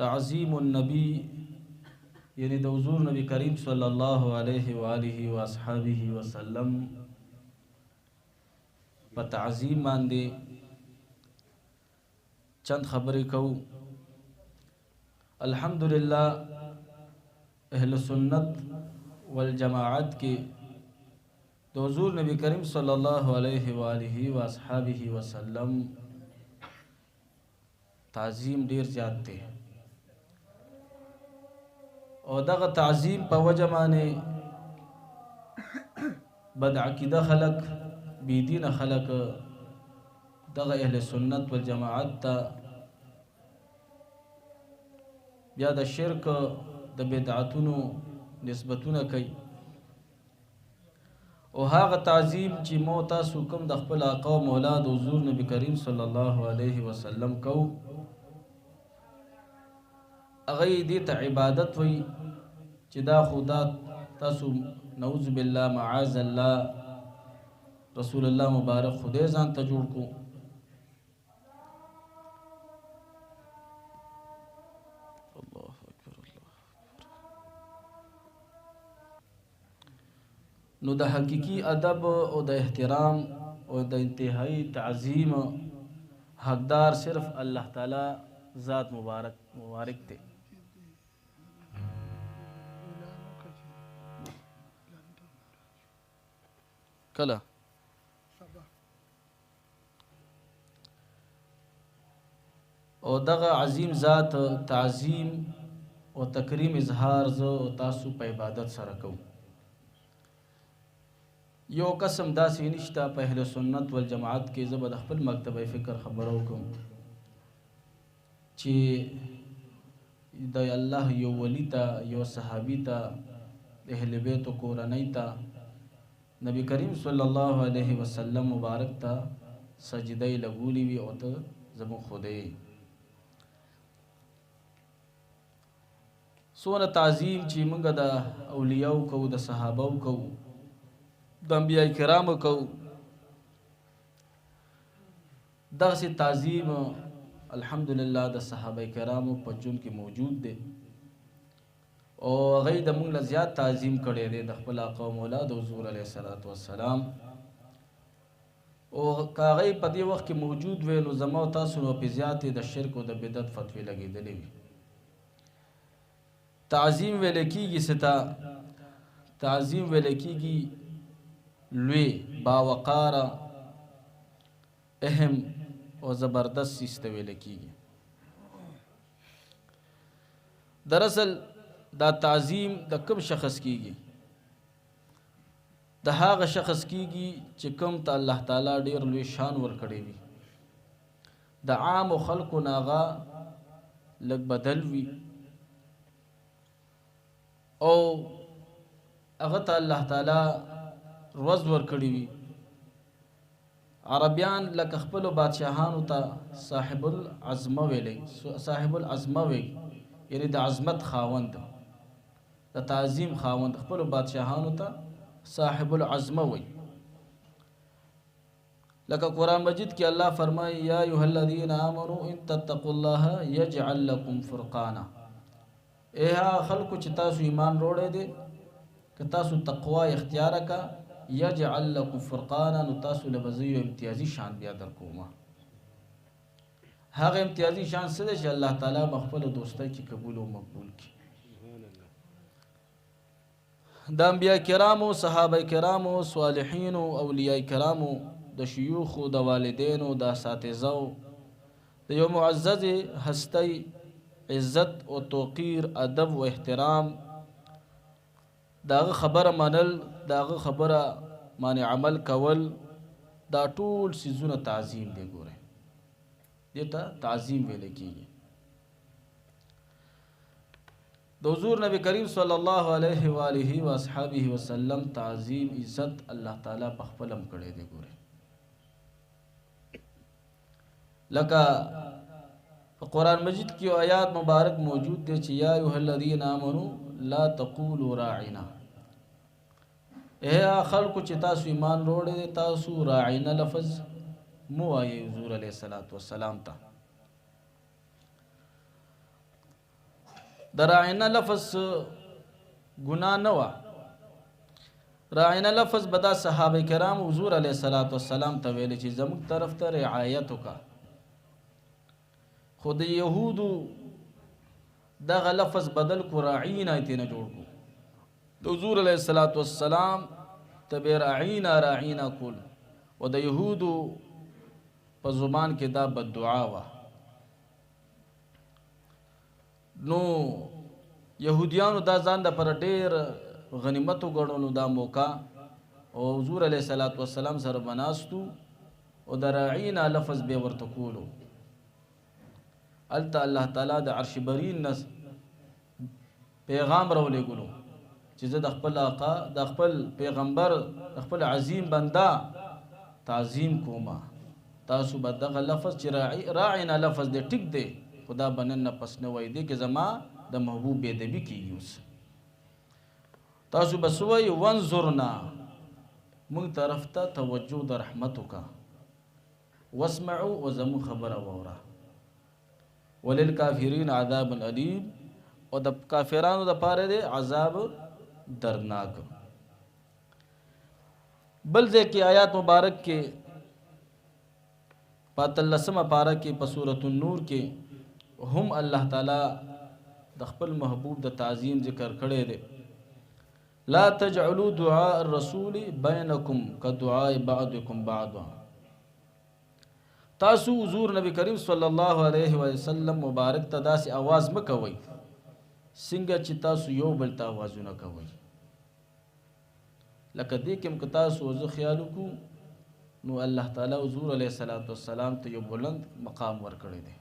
تعظیم النبی یعنی د حضور نبی کریم صلی الله علیه و آله و اصحابه وسلم په تعظیم باندې چند خبرې کوو. الحمدلله اهل سنت والجماعت کې د حضور نبی کریم صلی الله علیه و آله و اصحابه وسلم تعظیم ډیر زیات دی او دغه تعظیم په وجه باندې بد عقیده خلق بی دین خلق دغه اهل سنت والجماعت ته بیا د شرک د بدعتونو نسبتونه کوي او هغه تعظیم چې مو تاسو کوم د خپل آقا او مولا د حضور نبی کریم صلی الله علیه وسلم کو هغه دې ته عبادت وي چې دا خدا تاسو نعوذ بالله معاذ الله رسول الله مبارک خدای ځان ته جوړ کو. الله اکبر الله. نو د حقیقی ادب او د احترام او د انتهایی تعظیم حقدار صرف الله تعالی ذات مبارک ته. کله او دغه عظیم ذات تعظیم او تکریم اظهار زه او تاسو په عبادت سره کوو. یو قسم داسې نشته په اهل سنت والجماعت کې زه به د خپل مکتبه فکر خبرو کوم چې د الله یو ولی ته یو صحابي ته اهل بیت کورنۍ ته نبی کریم صلی الله علیه وسلم مبارک ته سجده لګولې وي او ته زمو خدای سونه تعظیم چې موږ د اولیاء کو د صحابه کو د انبیاء کرام کو دغه تعظیم الحمدلله د صحابه کرامو په جون کې موجود دی او هغه د موږ له زیات تعظیم کړی دی د خپل آقا مولا د حضور علیه الصلاۃ والسلام او هغه په دې وخت کې موجود وي نو زمو تاسو نو په زیات د شرک او د بدعت فتوی لګیدلې وي. تعظیم ویل کېږي ستا تعظیم ویل کېږي لوی باوقار اهم او زبردست سیسته ویل کېږي. دراصل دا تعظیم د کوم شخص کېږي؟ د هغه شخص کېږي چې کوم ته الله تعالی ډیر لوی شان ورکړی وي. د عام خلکو ناغه لږ بدل وي او هغه ته الله تعالی روز ورکړی وي. عربیان لکه خپل بادشاهانو ته صاحب العظمه ویلي، صاحب العظمه وی یعنی د عظمت خاوند د تعظیم خاوند خپل بادشاهانو ته صاحب العظمه وی. لکه قرآن مجید کې الله فرمایي یا ایها الذین آمنوا ان تتقوا الله یجعل لكم فرقانا. اے خلکو چې تاسو ایمان وروړی دی که تاسو تقوا اختیار کا یجعل لكم فرقانا نو تاسو له بزیو امتیازی شان بیا درکوم. هغه امتیازی شان څه دی چې الله تعالی خپل دوستۍ کې قبول او مقبول کړي. د انبیاء کرامو، صحابه کرامو، صالحین او اولیاء کرامو، د شيوخ او د والدینو، د اساتذو د یو معزز هستی عزت او توقیر ادب او احترام داغه خبره منل، داغه خبره باندې عمل کول دا ټول سيزونه تعظیم دی. ګوره دته تعظیم ویل کېږي. د حضور نبی کریم صلی الله علیه و آله و اصحابه وسلم تعظیم عزت الله تعالی په خپلم کړی دی. ګوره لکه قرآن مجید کی آیات مبارک موجود دی چې یا ایها الذین آمنوا لا تقولوا راعنا. اے خلکو چې تاسو ایمان وروړی تاسو راعنا لفظ مو وایي حضور علیه الصلاۃ والسلام ته. د راعنا لفظ ګناه نه وه. راعنا لفظ به دا صحابه کرام حضور علیه السلام ته ویلي چې زموږ طرف ته رعایت وکړه. خو د یهودو دغه لفظ بدل کو راعینا یې ترېنه جوړ کړو. د حضور علیه السلام ته به راعینا کول او د یهودو په زبان کې دا بددعا وه. نو یهودیانو دا ځان د پر ډېر غنیمت وګڼلو دا موقع او حضور علیه السلام سره بناستو او د راعینا لفظ به ورته کولو. هلته الله تعالی د عرش برین نه پیغام راولېږلو چې زه د خپل آقا د خپل پیغمبر د خپل عظیم بنده تعظیم کومه. تاسو به دغه لفظ چې راعینا لفظ دی ټیک دی خدا بنن نه پس نه وای دی که زما د محبوب بېدبي کېږي. اوس تاسو به څه وایي وانظرنا موږ طرف ته توجه د رحمت وکړه. واسمعو او زموږ خبره واوره. وللکافرین عذاب علیم او د کافرانو دپاره دی عذاب درناک. بل ځای کې آیات مبارک کې په 13مه پاره کې په سورة النور کې هم الله تعالی د خپل محبوب د تعظیم ذکر کړی دی. لا تجعلوا دعاء الرسول بینکم کدعاء بعضکم بعضا. تاسو حضور نبی کریم صلی الله علیه وسلم مبارک ته داسې आवाज مه کوئ څنګه چې تاسو یو بل ته آوازونه کوئ. لکه دې کې هم که تاسو زه خیال وکړو نو الله تعالی حضور علیه السلام ته یو بلند مقام ورکړی دی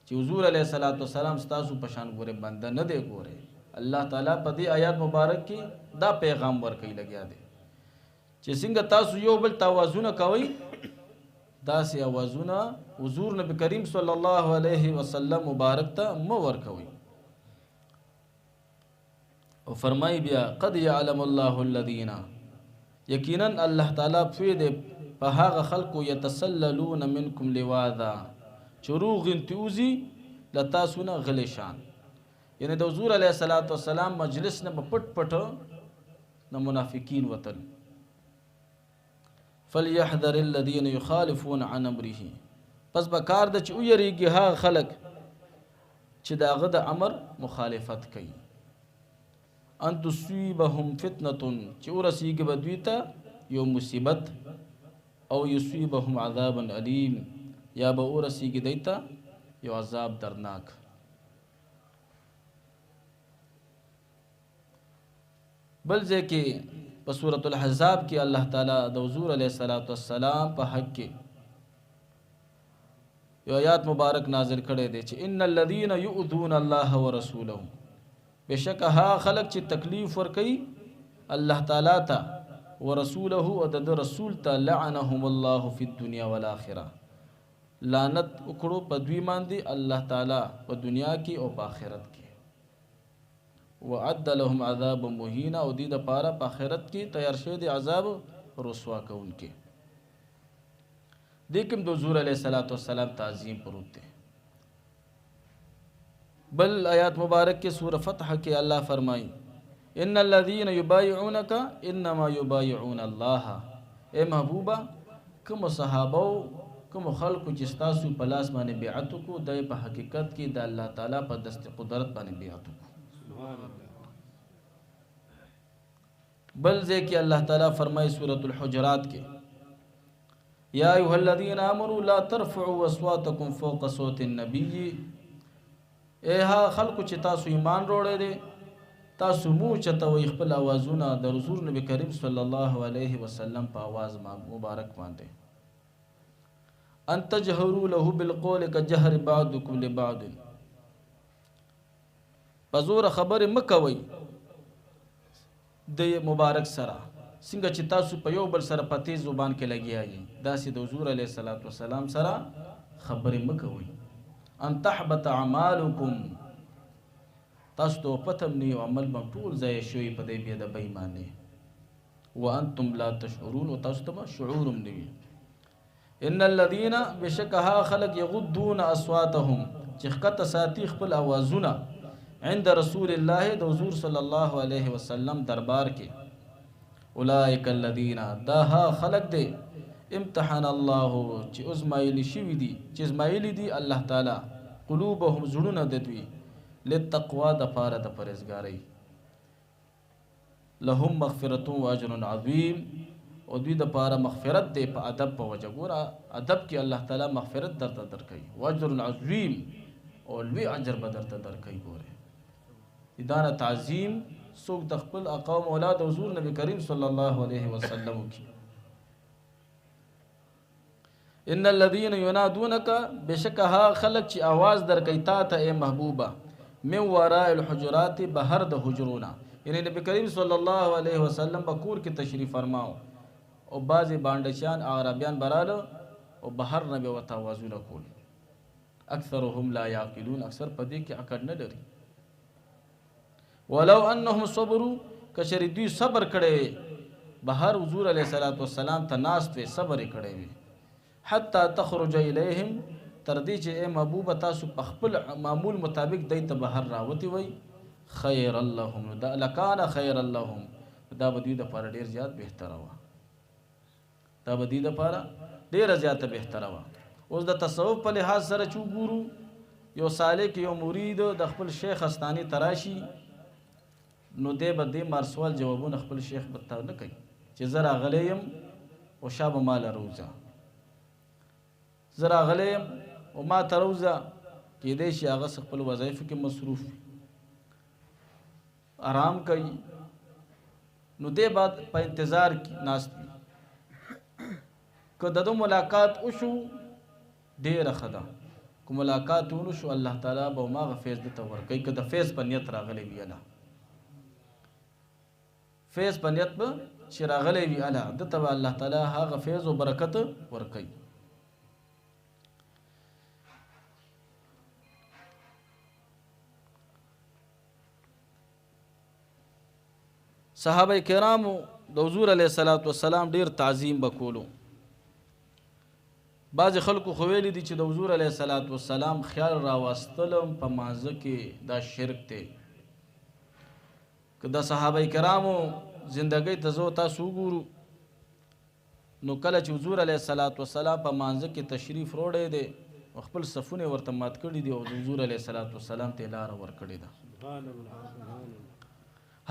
چې حضور علیه السلام ستاسو په شان ګوره بنده نه دی. ګوره الله تعالی په دې آیات مبارک کې دا پیغام ورکوي لګیا دی چې څنګه تاسو یو بل ته آوازونه کوئ داسې آوازونه حضور نبی کریم صلی الله علیه وسلم مبارک ته مه ورکوئ. او فرمای بیا قد یعلم الله الذین یقینا الله تعالی پوی دی په هغه خلکو یتسللون منکم لواذا چروغ انتوزی لتاسونه غلی شان. یعنی د حضور علیه السلام مجلس نه پټ پټ نه منافقین وتل. فلیحذر الذین یخالفون عن امره پس به کار د چې ویریږي هغه خلک چې د هغه د امر مخالفت کوي. ان تصیبهم فتنه چې ورسیږي به دوی ته یو مصیبت او یصیبهم عذاب علیم یا به ورسیږي دوی ته یو عذاب درناک. بل ځای کې په سورة الاحزاب کې الله تعالی د حضور علیه السلام په حق کې یو آیات مبارک نازل کړی دی چې ان الذین یؤذون الله ورسوله بشک ها خلق چې تکلیف ورکوي الله تعالی ته ورسوله او د رسول ته لعنهم الله فی الدنیا والآخرة لعنت وکړو په دوی باندې الله تعالی په دنیا کې او په آخرت کې. وعد لهم عذاب مهین او دې دپاره په آخرت کې تیار شوی دی عذاب رسوا کوونکی. دې کې هم د حضور علیه السلام تعظیم پروت دی. بل آیات مبارک کې سورہ فتح کې الله فرمایي ان الذين يبايعونك انما يبايعون الله. اے محبوبه کوم صحابه کوم خلکو چې ستاسو په لاس باندې بیعت وکړو د په حقیقت کې د الله تعالی په دست قدرت باندې بیعت وکړو. بل ځای کې الله تعالی فرمایي سورۃ الحجرات کې یا ایها الذین آمنوا لا ترفعوا اصواتکم فوق صوت النبی. اے ها خلکو چې تاسو ایمان وروړی دی تاسو مو چتوئ خپل اوازونه د رسول نبی کریم صلی الله علیه وسلم په आवाज مبارک باندې. ان تجهروا له بالقول كجهر بعضكم لبعض. بزور خبر مکوي د مبارک سره څنګه چې تاسو په یو بل سره په تیز زبان کې لګیایي داسې د حضور علیه السلام سره خبرې مکوي. ان تحبط اعمالکم تاسو ته پتم نه عمل به ټول ځای شوی په دې بیا د بېمانه وانتم لا تشعرون او تاسو ته شعور هم نه وي. ان الذين بشکها خلق یغضون اصواتهم چې خطه ساتي خپل اوازونه عند رسول الله د حضور صلی الله علیه وسلم دربار کې اولئک الذین دا ها خلق دی امتحان الله چې ازمایلی شوي دي چې ازمایلی دي الله تعالی قلوبهم زړونه د دوی للتقوا د پاره د پرهیزګارۍ لهم مغفرة و اجر عظیم او دوی د پاره مغفرت دی په ادب په وجه ګوره ادب کې الله تعالی مغفرت درته درکوي و اجر عظیم او لوی اجر به درته درکوي ګوره دا نه تعظیم څوک د خپل اقوام اولاد حضور نبی کریم صلی الله علیه وسلم کی ان الذين ينادونك بشکها خلق چې आवाज درکې تا ته اے محبوبه من وراء الحجرات بهر د حجرونا یعنی نبی کریم صلی الله علیه وسلم په کور کې تشریف فرماو او بعضی باندچان عربیان براله او بهر نبی وتا आवाजونه کول اکثرهم لا يعقلون اکثر پدې کې عقل نه لري ولو انهم صبروا کشری دوی صبر کړي بهر حضور علیه الصلاۃ والسلام ته ناست وي صبر کړي وي حتی تخرج الیهم تر دې چې اے محبوب تاسو په خپل معمول مطابق دای ته بهر راوتی وي خیر اللهم دا لکان خیر اللهم دا بدی د پر ډیر زیات بهتره وا دا بدی د پر ډیر زیات بهتره وا اوس د تصوف په لحاظ سره چو ګورو یو سالک یو مرید د خپل شیخ استانی تراشی نو دې بده مرسوال جوابونه خپل شیخ بتا نه کوي چې زرا غلیم او شاب مال روزه زرا غلیم او ما تروزه کې دې شي هغه خپل وظایف کې مصروف آرام کوي نو دې بعد په انتظار کې ناست که دغه ملاقات وشو ډېره خدا کو ملاقات ونشو الله تعالی به ما غفیز د تور کوي که د فیض په نیت راغلی وی الله فیض په نیت به چې راغلی وی الله د تبع الله تعالی هغه فیض او برکت ور کوي صحابه کرامو د حضور علیه الصلاۃ والسلام ډیر تعظیم وکولو بعض خلکو خو ویلي دي چې د حضور علیه الصلاۃ والسلام خیال راوستلم په مازه کې دا شرک دی که د صحابه کرامو زندګۍ ته زو تاسو وګورو نو کله چې حضور علیه الصلاۃ والسلام په مانځه کې تشریف وروړی دی خپل صفونه ورته مات کړي دي او حضور علیه الصلاۃ والسلام ته لار ورکړي ده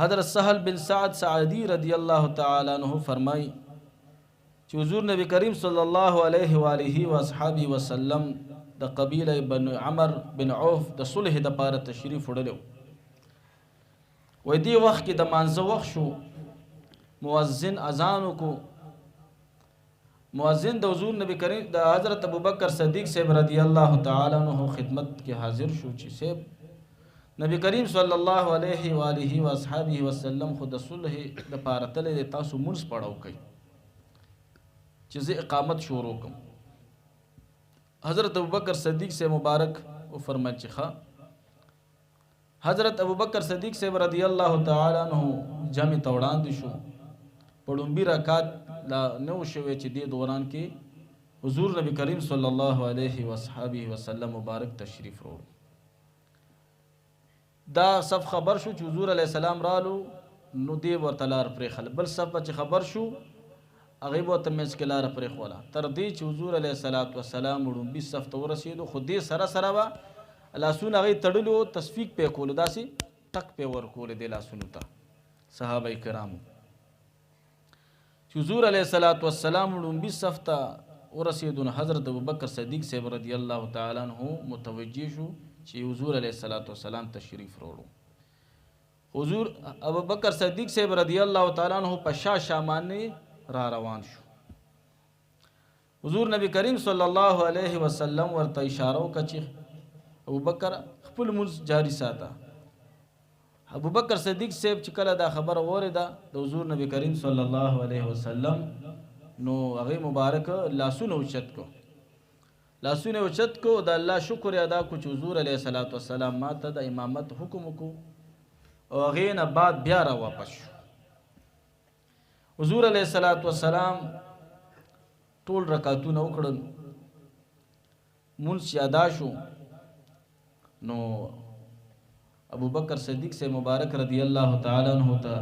حضرت سهل بن سعد سعدی رضی الله تعالی عنہ فرمای چې حضور نبی کریم صلی الله علیه و آله و اصحابہ وسلم د قبیله بن عمر بن عوف د صلح د پاره تشریف وړلو وې دی وخت کې د مانځه وخت شو مؤذن اذان کو مؤذن د حضور نبی کریم د حضرت ابوبکر صدیق صاحب رضی الله تعالی عنہ خدمت کې حاضر شو چې صاحب نبی کریم صلی الله علیه و آله و اصحابہ وسلم خود صلح د پاره تل تاسو منځ پړاو کوي چې زه اقامت شروع کوم حضرت ابوبکر صدیق سے مبارک او فرمایي چې حضرت ابوبکر صدیق سے رضی الله تعالی عنہ جامع توڑان دي شو پړومبي رکعت لا نو شوي چې د دوران کې حضور نبی کریم صلی الله علیه و اصحابہ وسلم مبارک تشریف وروړ دا صف خبر شو چې حضور علیه السلام رالو نو دی ورته لار پرې خل بل صف چې خبر شو هغه به ته مس کې لار پرې خوله تر دې چې حضور علیه الصلاۃ والسلام وړومبي صف ته ورسېدو خو دې سره سره به لاسونه هغه تړلو تصفیق په کولو داسې ټک په ور کول دي لاسونو ته صحابه کرامو چې حضور علیه الصلاۃ والسلام وړومبي صف ته ورسېدو نو حضرت ابوبکر صدیق صاحب رضی الله تعالی عنہ متوجه شو چې حضور علیه الصلاۃ والسلام تشریف وروړو حضور ابوبکر صدیق صاحب رضی الله تعالی عنہ په شامانه را روان شو حضور نبی کریم صلی الله علیه وسلم ورته اشاره وکړه چې ابوبکر خپل منځ جاری ساته ابوبکر صدیق صاحب چې کله دا خبر اوریده د حضور نبی کریم صلی الله علیه وسلم نو هغه مبارک لاسونه اوچت کو لاسونه اوچت کو د الله شکر ادا کو چې حضور علیه الصلاۃ والسلام ماته د امامت حکم کو او هغه نه بعد بیا را واپس شو حضور علیه الصلاۃ والسلام ټول رکعتونه وکړل مونږ یادا شو نو ابو بکر صدیق سے مبارک رضی اللہ تعالیٰ عنہ تا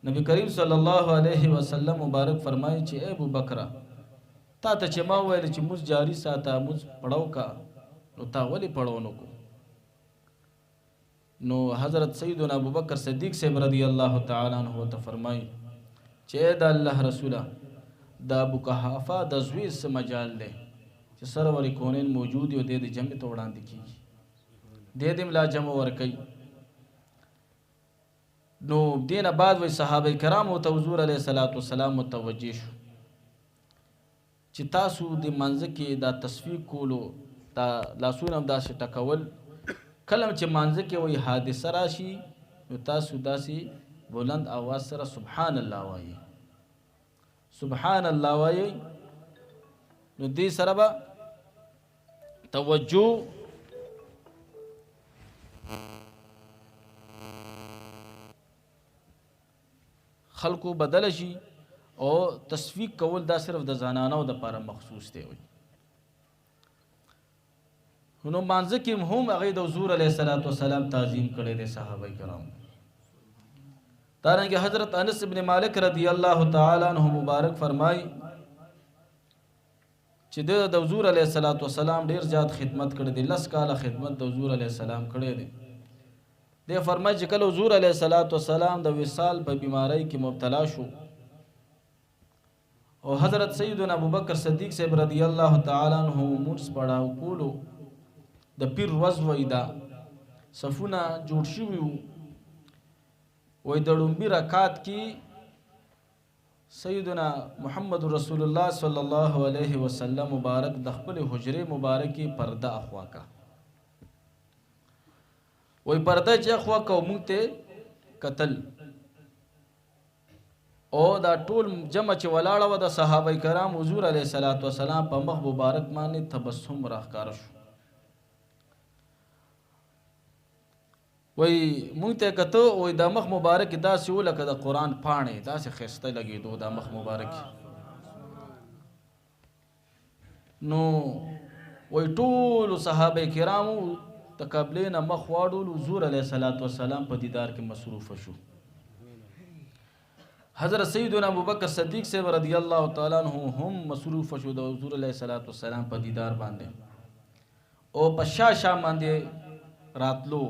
نبی کریم صلی الله علیه وسلم مبارک فرمایي چې اے ابو بکر تا ته چې ما ویل چې موږ جاری ساته موږ پړاو کا نو تا ولې پړاو نو کو نو حضرت سیدنا ابو بکر صدیق سے رضی اللہ تعالیٰ عنہ ته فرمایي چې د الله رسوله د ابو قحافه د زوی سره مجال دی چې سرور کونین موجود یو د جمع ته وړاندې کیږي د دې ملا جمع ور کوي نو دین بعد وی صحابه کرام او حضور علیه الصلاۃ والسلام متوجه شو چې تاسو د منځ کې دا تصفیق کولو دا لاسونه هم داسې ټکول کله چې منځ کې وی حادثه راشي نو تاسو داسې بلند आवाज سره سبحان الله وایي سبحان الله وایي نو دې سره به توجه خلقو بدل شي او تصفیق کول دا صرف د زنانو د لپاره مخصوص دی وي نو مانځ کې هم هغه د حضور علیه الصلاۃ والسلام تعظیم کړي دي صحابه کرام دارنګه حضرت انس ابن مالک رضی الله تعالی عنہ مبارک فرمای چې د حضور علیه الصلاۃ والسلام ډیر زیات خدمت کړي دي 10 کاله خدمت د حضور علیه السلام کړي دي دے فرمائے چې کله حضور علیہ الصلوۃ والسلام د وصال په بیماری کې مبتلا شو او حضرت سیدنا ابوبکر صدیق صاحب رضی الله تعالی عنہ مونږ پڑھاو کولو د پیر ورځ وېدا صفونه جوړ شوی وې د لومبي رکعات کې سیدنا محمد رسول الله صلی الله علیه وسلم مبارک د خپل حجره مبارکي پرده اخوا کا وی پرده چې خوا کو مونږ ته قتل او دا ټول جمع چې ولاړه و د صحابه کرام حضور علیه الصلاۃ والسلام په مخ مبارک باندې تبسم راښکار شو وی مونږ ته کته وی د مخ مبارک داسې ولکه د قران پاڼې داسې خسته لګېدو د مخ مبارک نو وی ټول صحابه کرامو تقبلین مخ واړول حضور علیه الصلاۃ والسلام په دیدار کې مصروف شو حضرت سیدنا ابوبکر صدیق سے رضی اللہ تعالی عنہ هم مصروف شو د حضور علیه الصلاۃ والسلام په دیدار باندې او په شا باندې راتلو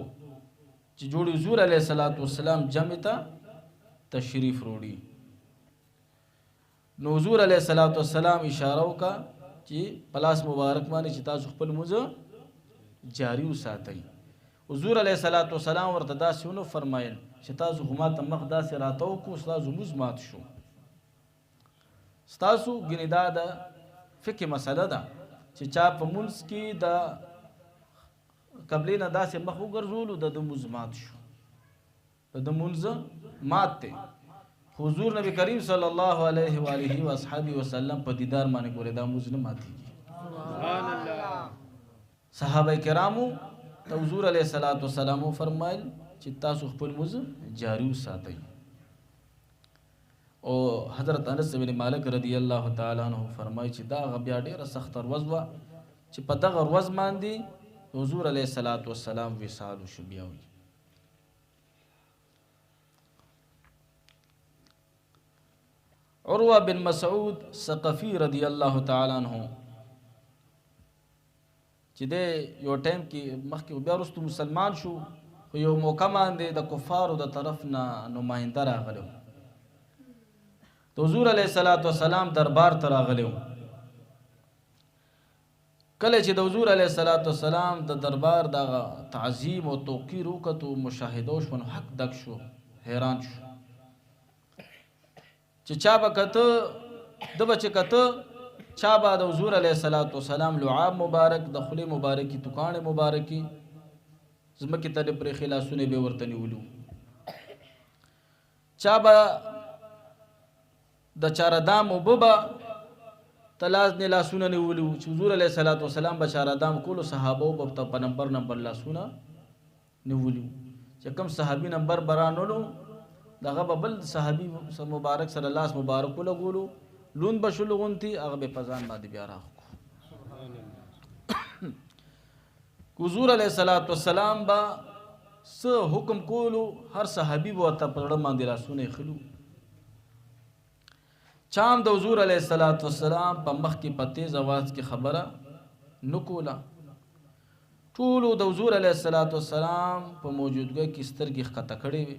چې جوړ حضور علیه الصلاۃ والسلام جمع ته تشریف وروړي نو حضور علیه الصلاۃ والسلام اشاره وکړه چې پلاس مبارک باندې چې تاسو خپل موزه جاری وساتئ حضور علیه الصلاۃ والسلام ورته داسې ونه فرمایل چې تاسو هما ته مخ داسې راته وکړو ستاسو موز مات شو ستاسو ګنې دا د فقه مسله ده چې چا په مونځ کې د قبلې نه داسې مخ وګرځولو د موز مات شو د مونځ مات دی حضور نبی کریم صلی الله علیه و آله و اصحابہ وسلم په دیدار باندې ګورې دا موز نه ماتېږي سبحان الله صحابه کرامو ته حضور علیه الصلاۃ والسلام فرمایل چې تاسو خپل موز جاری وساتئ او حضرت انس بن مالک رضی الله تعالی عنہ فرمایي چې دا بیا ډیره سخت ورځ وه چې په دغه ورځ باندې حضور علیه الصلاۃ والسلام وصال شو بیا وي عروه بن مسعود ثقفی رضی الله تعالی عنہ چې د یو ټایم کې مخکې بیا وروسته مسلمان شو خو یو موقع باندې د کفارو د طرف نه نماینده راغلی د حضور علیه الصلاۃ والسلام دربار ته راغلی کله چې د حضور علیه الصلاۃ والسلام د دربار د تعظیم او توقیر وکړو مشاهده وشوه نو حق دک شو حیران شو چې چا به کته د به چې کته چا با د حضور علیه الصلاۃ والسلام لعاب مبارک د خولې مبارکي توکانې مبارکي زمکې ته پرې خلاسونه به ورته نیولو چا با د چاردام اوبه به تلاز نه لاسونه نیولو چې حضور علیه الصلاۃ والسلام به چاردام کولو صحابه به په نمبر لاسونه نیولو چې کوم صحابي نمبر برانولو دغه به بل صحابي مبارک سره لاس مبارک ولګولو لون بشلو غونتی هغه به پزان باندې بیا راخو حضور علیه الصلاۃ والسلام با څه حکم کولو هر صحابي به ورته په زړه باندې لاسونه ایښلي چا هم د حضور علیه الصلاة والسلام په مخ کې په تیز اواز کې خبره نه کوله ټولو د حضور علیه الصلاة والسلام په موجودګۍ کې سترګې ښکته کړې وې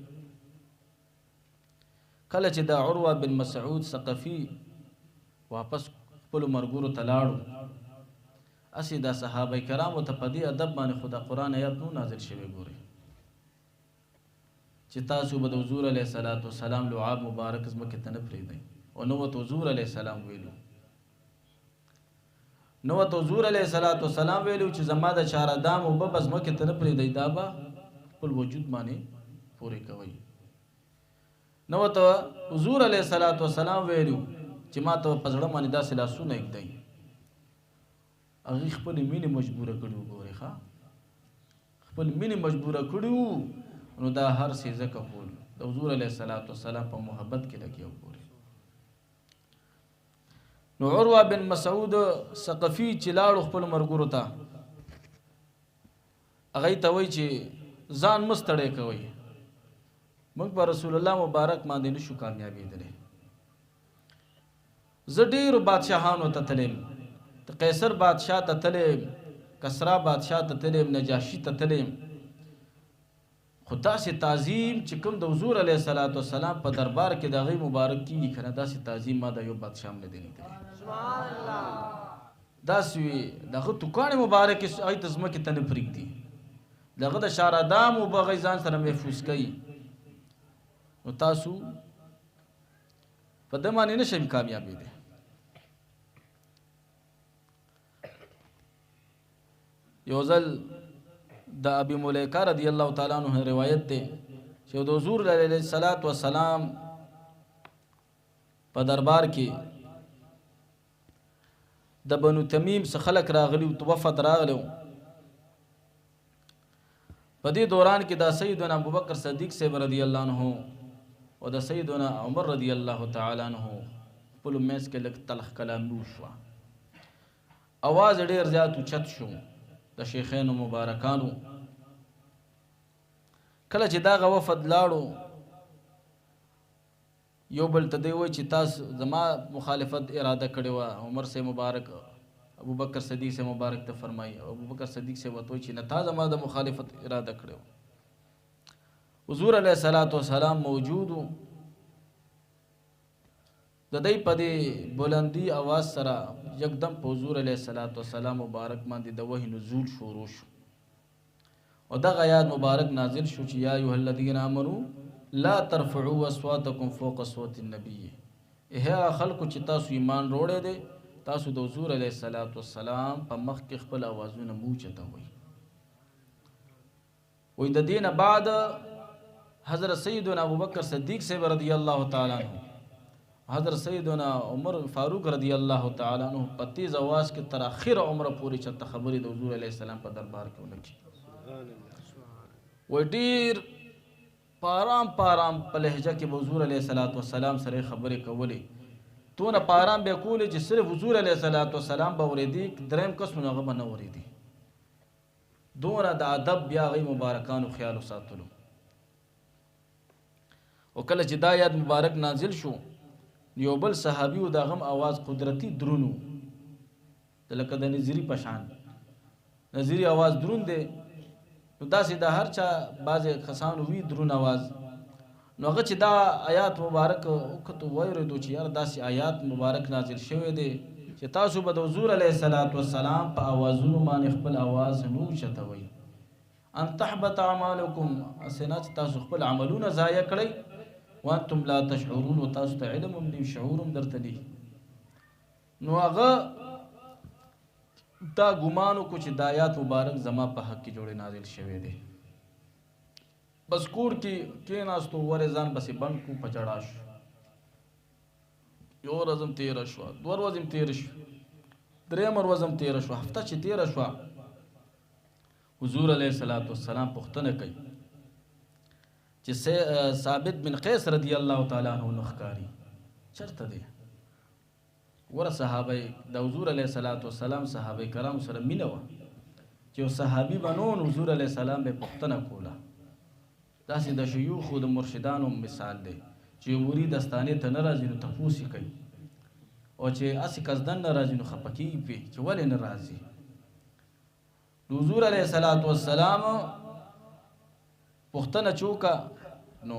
کله چې د عروه بن مسعود ثقفي واپس خپلو ملګرو ته لاړو هسې دا صحابه کرامو ته په دې ادب باندې خو د قرآن آیات نو نازل شوی ګورئ چې تاسو به د حضور علیه الصلاة والسلام لعاب مبارک ځمکې ته نه پرېږدئ او نو ورته حضور علیه السلام ویلو نو ورته حضور علیه الصلاة والسلام ویلو چې زما د چاره دام اوبه به ځمکې ته نه پرېږدئ دا به خپل وجود باندې پورې کوئ نو ورته حضور علیه الصلاة والسلام ویلو چې ما ته په زړه باندې داسې لاسونه ایږدئ هغې خپلې مینې مجبوره کړي وګورئ ښه خپل مینې مجبوره کړي نو دا هر څه ځکه کول د حضور علیه الصلاة والسلام په محبت کې لګیا وګورئ نو عروه بن مسعود ثقفي چې لاړو خپلو ملګرو ته هغې ته وایي چې ځان مه ستړی کوئ موږ په رسول الله مبارک باندې نشو کامیابېدلی زه ډېرو بادشاهانو ته تلیم د قیصر بادشاه ته تلیم کسرا بادشاه ته تلیم نجاشي ته تلیم خو داسې تعظیم چې کوم د حضور علیه الصلاة والسلام په دربار کې د هغې مبارک کېږي که نه داسې تعظیم ما د یو بادشاه هم نه دی لیدلی داسې وي د هغه توکاڼې مبارکې هغې ته ځمکې ته نه پرېږدي د هغه د شارادام اوبه هغې ځان سره محفوظ کوي نو تاسو په ده باندې نه شئ کامیابېدی یو ځل د ابي ملیکه رضی الله تعالی عنہ روایت دی چې د حضور علیه الصلاة والسلام په دربار کې د بنو تمیم څخه خلک راغلي وفد راغلی په دې دوران کې د سیدنا ابوبکر صدیق صاحب رضی الله عنه او د سیدنا عمر رضی الله تعالی عنہ خپلو منځ کې لږ تلخ کلامي وشوه اواز ډېر زیات اوچت شو د شیخینو مبارکانو کله چې دغه وفد لاړو یو بل ته دی وایي چې تاسو زما مخالفت اراده کړې وه عمر سے مبارک ابوبکر صدیق سے مبارک ته فرمایي ابوبکر صدیق سے ورته وایي چې نه تا زما د مخالفت اراده کړې وه حضور علیه الصلاة والسلام موجود و د دې په دې بلندی اواز سره یکدم په حضور علیه الصلاة والسلام مبارک باندې د وحی نزول شروع شو او دغه آیات مبارک نازل شو چې یا ایها الذین آمنوا لا ترفعوا اصواتکم فوق صوت النبی هغه خلکو چې تاسو ایمان وروړی دی تاسو د حضور علیه الصلاة والسلام په مخ کې خپل اوازونه مه اوچته وئ وایي د دې نه بعد حضرت سیدنا ابوبکر صدیق صاحب رضی الله تعالی عنہ حضرت سیدنا عمر فاروق رضی الله تعالی عنہ په تیز اواز کې تر اخر عمره پورې چته خبرې د حضور علیه السلام په دربار کې ونکړي وایي ډېر پارام پارام په لهجه کې حضور علیه الصلاة والسلام سره خبرې کولې تونه پارام به کولې چې صرف حضور علیه الصلاة والسلام به اورېدي دریم کس نو هغه به نه اورېدي دونه د ادب بیا هغې مبارکانو خیال وساتلو او کله چې دا آیات مبارک نازل شو یو بل صحابي و د هغه هم اواز قدرتي درون و لکه د نظري په شان نظري اواز درون دی نو داسې د هر چا بعضې کسانو وي درون اواز نو هغه چې دا آیات مبارک وکتو واورېدو چې یار داسې آیات مبارک نازل شوی دی چې تاسو به د حضور علیه الصلاة والسلام په اوازونو باندې خپل اواز نه اوچتوئ ان تحبط اعمالکم هسې نه چې تاسو خپل عملونه ضایع کړئ وانتم لا تشعرون و تاسو ته علم هم نه شعور هم درته دی نو هغه دا ګمان وکړو چې د آیات مبارک زما په حق کې جوړې نازل شوی دی بس کور کې کېناستو ورې ځان بسې بند کړو په جړا شو یو ورځ هم تېره شوه دوه ورځې هم تېره شوه درېیمه ورځ هم تېره شوه هفته چې تېره شوه حضور علیه الصلاة والسلام پوښتنه کوي چې ثابت بن قیس رضی الله تعالی عنہ نخکاری چرته دی ور صحابه د حضور علیه الصلاة والسلام صحابه کرام سره مینه وه چې یو صحابي بنون حضور علیه السلام به پوښتنه کوله داسې د شیوخو د مرشدانو مثال دی چې مرید استانې ته نه راځي نو تپوس یې کوي او چې هسې قصدن نه راځي نو خفه کېږي پرې چې ولې نه راځي. نو حضور علیه الصلاۃ والسلام پوښتنه چې وکړه نو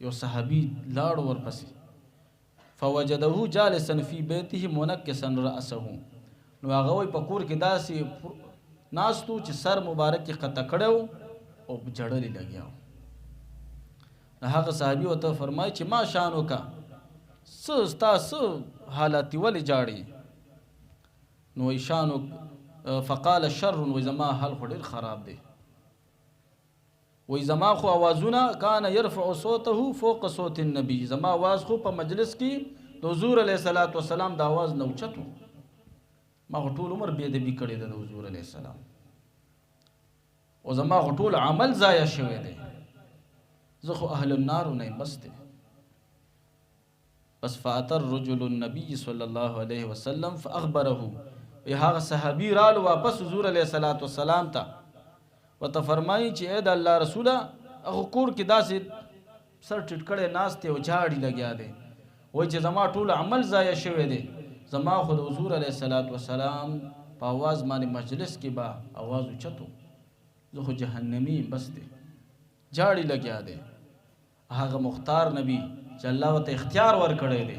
یو صحابي لاړ ورپسې فوجده جالسا فی بیته منکسا رأسه نو هغه وایي په کور کې داسې ناستو چې سر مبارک یې قطع کړی و او جړلې لګیا و. نو هغه صحابي ورته فرمایي چې ما شان وکړه څه ستا څه حالت دي ولې جاړې؟ نو وایي شان فقال شر وایي زما حال خو ډېر خراب دی وایي زما خو اوازونه کان یرفع صوته فوق صوت النبي زما आवाज خو په مجلس کې د حضور علیه الصلاۃ والسلام د आवाज نه اوچت و ما خو ټول عمر بې ادبي کړې ده د حضور علیه السلام او زما خو ټول عمل ضایع شوی دی زه خو اهل النار نه یم بس دی. بس فاتر رجل النبي صلی الله علیه وسلم فاخبره هغه صحابي رالو واپس حضور علیه الصلاۃ والسلام ته ورته فرمایي چې اې د الله رسوله هغه کور کې داسې سر ټیټ کړی ناست دی او جاړي لګیا دی وایي چې زما ټول عمل ضایع شوی دی زما خو د حضور علیه الصلاۃ والسلام په آواز باندې مجلس کې به آواز اوچتو زه خو جهنمي بس دی جاړي لګیا دی. هغه مختار نبی چې الله ورته اختیار ورکړی دی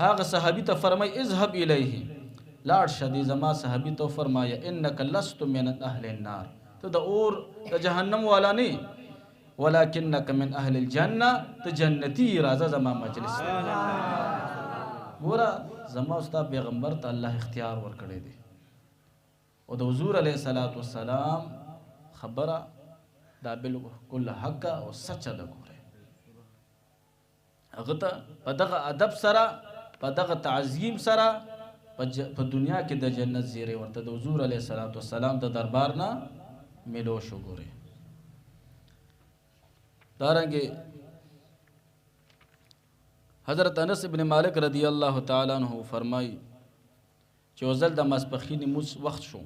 هغه صحابي ته فرمایي اذهب الیه لاړ شه دې زما صحابي ته فرمایه انک لست من اهل النار ته د اور د جهنم والا نه ولکنک من اهل الجنه ته جنتی راځه زما مجلس ګوره زما استاد پیغمبر ته الله اختیار ورکړی دی او د حضور علیه الصلاۃ والسلام خبره دا بالکل حق او سچ ده. ګوره هغه ته په دغه ادب سره په دغه تعظیم سره په دنیا کې د جنت زیری ورته د حضور علیه الصلاۃ والسلام د دربار نه ملو شو. ګوره دارنګه حضرت انس ابن مالک رضی الله تعالی عنہ فرمایي چې وزل د ماسپخین موس وخت شو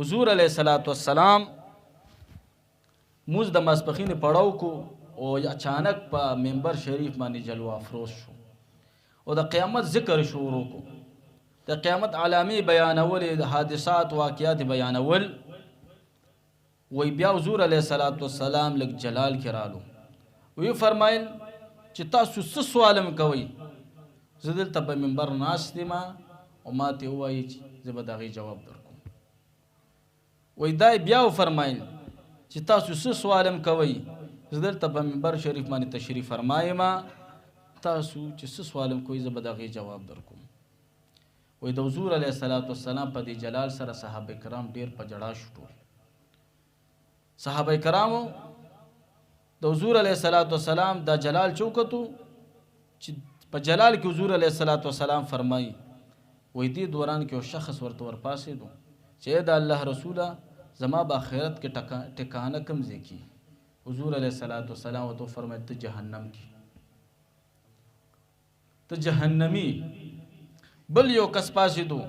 حضور علیه الصلاۃ والسلام موس د ماسپخین پړاو کو او اچانک په منبر شریف باندې جلوه افروز شو او د قیامت ذکر شروع کو د قیامت علامې بیانول د حادثات واقعات بیانول وی بیا حضور علیه الصلاۃ والسلام لک جلال کرالو وی فرمایل چې تاسو څه سوالم کوي زه دلته په منبر ناست یم او ما ته ووایي چې زه به د هغې جواب درکوم. وی دا بیا فرمایل چې تاسو څه سوالم کوئ زه دلته په منبر شریف باندې تشریف فرمایم تاسو چې څه سوالم کوئ زه به د هغې جواب درکوم. وی د حضور علیه الصلاۃ والسلام په دې جلال سره صحابه کرام ډېر په جړا شو. ټول صحابه کرامو د حضور علیه الصلاۃ والسلام دا جلال چوکتو چې په جلال کې حضور علیه الصلاۃ والسلام فرمایي وی دې دوران کې یو شخص ورته ورپاسېدو چې د الله رسوله زما به آخرت کې ټکانه کم ځای کې حضور علیه الصلاۃ والسلام ورته فرمایي ته جهنم کې ته جهنمی. بل یو کس پاسېدو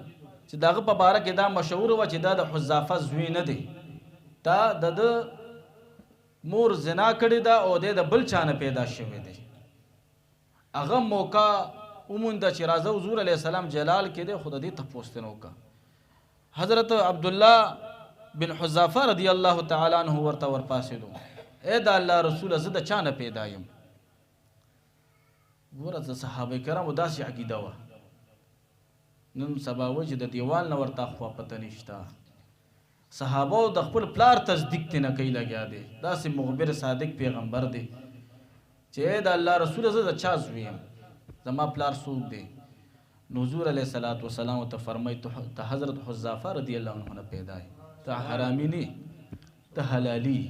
چې دغه په باره کې دا مشهور وه چې دا د حذافه زوی نه دی دا د مور زنا کړې ده او د بل چا نه پیدا شوی دی. هغه موقع ومونده چې راځه حضور علیه السلام جلال کې دی خو د دې تپوښتنه وکړه. حضرت عبدالله بن حذافه رضی الله تعالی عنہ ورته ورپاسېدو ای د الله رسوله زه د چا نه پیدا یم. ګوره د صحابه کرامو داسې عقیده وه نن سبا و چې د دیوال نه ورته خوا پته نشته صحابه د خپل پلار تصدیق ته نه کوي لګیا دی داسې مخبر صادق پیغمبر دی چې د الله رسول زه د چا زوی یم زما پلار څوک دی. نو حضور علیه الصلاۃ والسلام ته فرمایي ته حضرت حذافه رضی الله عنه نه پیدا یې ته حرامي نه ته حلالي.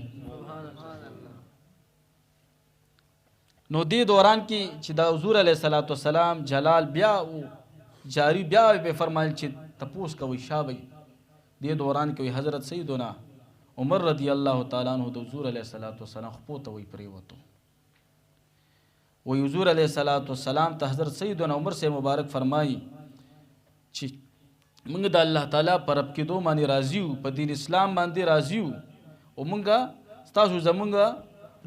نو دې دوران کې چې د حضور علیه الصلاۃ والسلام جلال بیا جاری بیا به فرمایل چې تپوس کوي شابه دې دوران کې حضرت سیدنا عمر رضی الله تعالی عنہ د حضور علیه الصلاۃ والسلام خپو ته وی پریوتو وی حضور علیه الصلاۃ والسلام ته حضرت سیدنا عمر سے مبارک فرمایي چې موږ د الله تعالی پر رب کېدو باندې راضي یو په دین اسلام باندې راضي یو او موږ تاسو زمونږ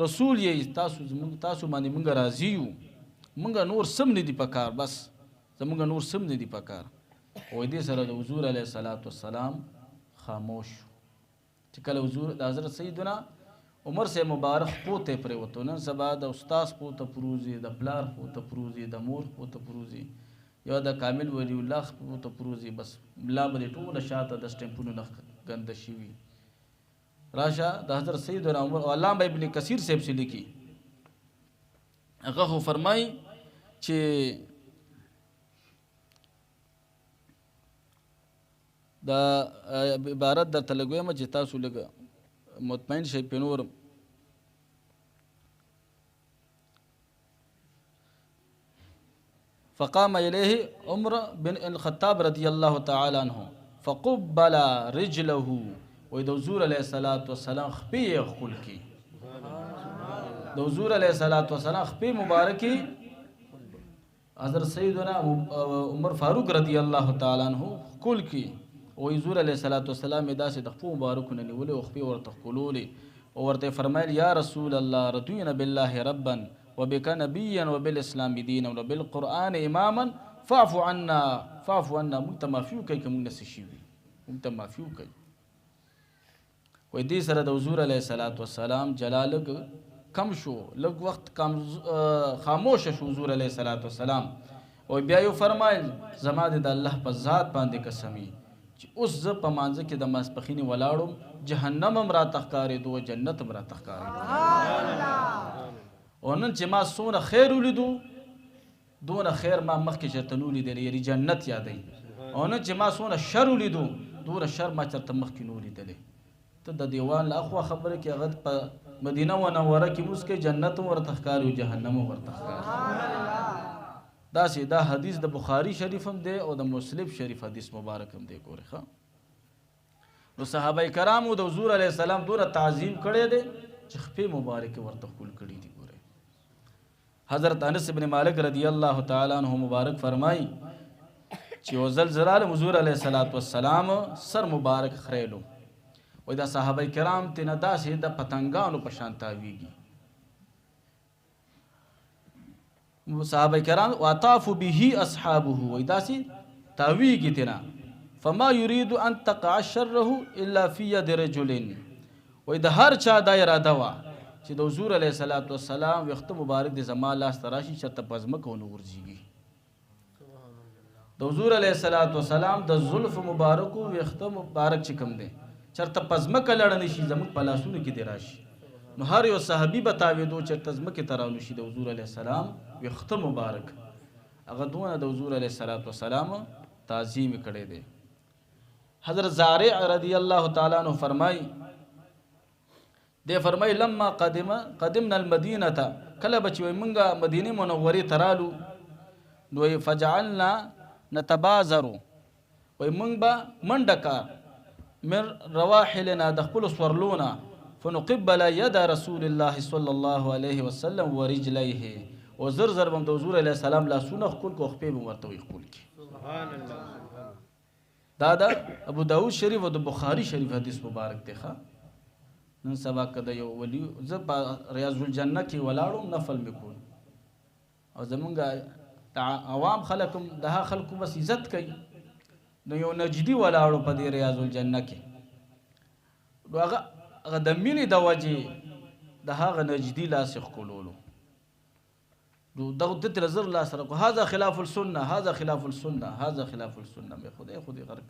رسول یې، تاسو باندې مونږ راضي یو، مونږ نور سم نه دي پکار، بس زمونږ نور سم نه دي پکار. وایي دې سره د حضور علیه الصلاۃ والسلام خاموش شو. چې کله حضور د حضرت سیدنا عمر سے مبارک پوته پرېوتو، نن سبا د استاد پوته پروزي، د پلار پوته پروزي، د مور پوته پروزي، یا د کامل ولی الله پوته پروزي، بس ملا به دې ټوله شاته د سټمپونو نه ګنده شوي. راشه د حضرت سیدنا عمر او علامه ابن کثیر صاحب سے لیکي، هغه خو فرمایي چې دا عبارت درته لګویم چې تاسو لږ مطمئن شئ پې نور. فقام الیه عمر بن الخطاب رضی الله تعالی عنه فقبل رجله، وایي د حضور علیه الصلاۃ والسلام خپې یې ښکل کړي، د حضور علیه الصلاۃ والسلام خپې مبارکې حضرت سیدنا عمر فاروق رضی الله تعالی عنه ښکل کړي. وایي حضور علیه الصلاۃ والسلام یې داسې د خپو مبارکونه نیولې او خپې ورته ښکلولې او ورته یې فرمیل یا رسول الله رضینا بالله ربا وبک نبیا وبالاسلام دینا وبالقرآن اماما فاعف عنا موږ ته معافي وکړئ که موږ نه څه شي وي، موږ ته معافي وکړئ. وایي دې سره د حضور علیه الصلاۃ والسلام جلال لږ کم شو، لږ وخت خاموشه شو حضور علیه الصلاۃ والسلام. او بیا یې فرمایل زما د الله په ذات باندې قسم چې اوس زه په مانځه کې د ماسپښینې ولاړم، جهنم هم راته ښکارېدو، جنت هم راته ښکارېدو. او نن چې ما څومره خیر ولیدو دونه خیر ما مخکې چېرته نه ولیدلی، یعنې جنت یادوي. او نن چې ما څومره شر ولیدو دونه شر ما چېرته مخکې نه ولیدلی. ته د دیوان له اخوا خبره کې هغه په مدینه منوره کې موس کې جنت هم ورته ښکاري او جهنم هم ورته ښکاري. داسې دا حدیث د بخاري شریف هم دی او د مسلم شریف حدیث مبارک هم دی. ګورې ښه نو صحابه کرامو د حضور علیه السلام دومره تعظیم کړی دی چې خپې مبارکې ورته ښکل کړي دي. ګورې حضرت انس بن مالک رضی الله تعالی عنہ مبارک فرمایي چې یو ځل زه رالم حضور علیه الصلاۃ والسلام سر مبارک خریلو، وایي دا صحابه کرام تېنه داسې د پتنګانو په شان تاویږي. صحابه کرام واطافوا به اصحابه، وایي داسې تاویږي تېنه، فما یرید ان تقع شره الا فی ید رجل، وایي د هر چا دا اراده وه چې د حضور علیه الصلاۃ والسلام ویښته مبارک د زما لاس ته راشي چېرته په ځمکه ونه غورځېږي. د حضور علیه الصلاۃ والسلام د زلفو مبارکو ویښته مبارک چې کوم دی چېرته په ځمکه لړه نه شي، زموږ په لاسونو کې دې راشي. نو هر یو صحابي به تاوېدو چېرته ځمکې ته رانو شي د حضور علیه السلام ویښته مبارک. هغه دونه د حضور علیه الصلاۃ والسلام تعظیم کړی دی. حضرت زارع رضی الله تعالی عنہ فرمایي دی فرمایي لما قدمنا المدینه، کله به چې وایي مونږ مدینې منورې ته رالو نو وایي فجعلنا نتبازرو، وایي مونږ به منډه کا من رواحلنا د خپلو سورلونه، فنقبل ید رسول الله صلی الله علیه وسلم ورجلیه، او زر زر به هم د حضور علیه السلام لاسونه ښکل کړو، خپې به هم ورته ښکل کړي. دا د ابو داود شریف او د بخاري شریف حدیث مبارک دی. نن سبا که د یو ولی زه په ریاض الجنه کې ولاړم نفل مې کول، او زمونږ عوام خلک هم د هغه خلکو بس عزت کوي. نو یو نجدي ولاړو په دې ریاض الجنه کې، نو هغه د مینې د وجې د هغه نجدي لاس یې ښکلولو، نو دغه دته زر لاس راکړو، هذا خلاف السنه، هذا خلاف السنه، هذا خلاف السنه. مې خدای غرق